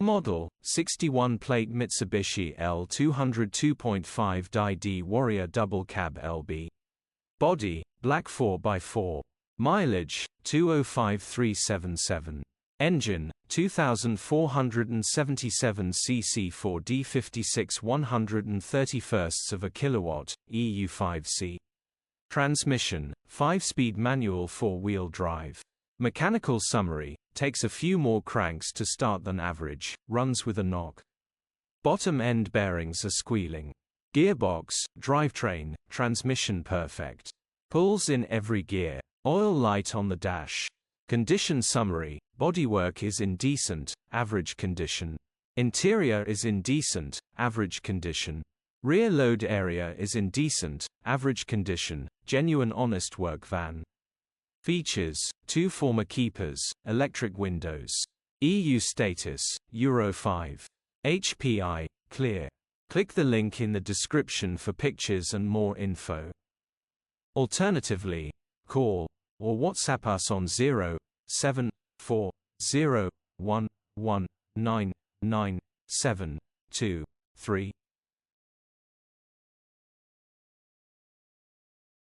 Model, 61-plate Mitsubishi L200 2.5DI-D Warrior Double Cab LB. Body, black 4x4. Mileage, 205,377. Engine, 2477 cc 4D56 131st of a kilowatt, EU5C. Transmission, 5-speed manual 4-wheel drive. Mechanical summary, takes a few more cranks to start than average, runs with a knock. Bottom end bearings are squealing. Gearbox, drivetrain, transmission perfect. Pulls in every gear. Oil light on the dash. Condition summary, bodywork is in decent, average condition. Interior is in decent, average condition. Rear load area is in decent, average condition, genuine honest work van. Features, 2 former keepers, electric windows. EU status, Euro 5. HPI, clear. Click the link in the description for pictures and more info. Alternatively, call or WhatsApp us on 07401199973.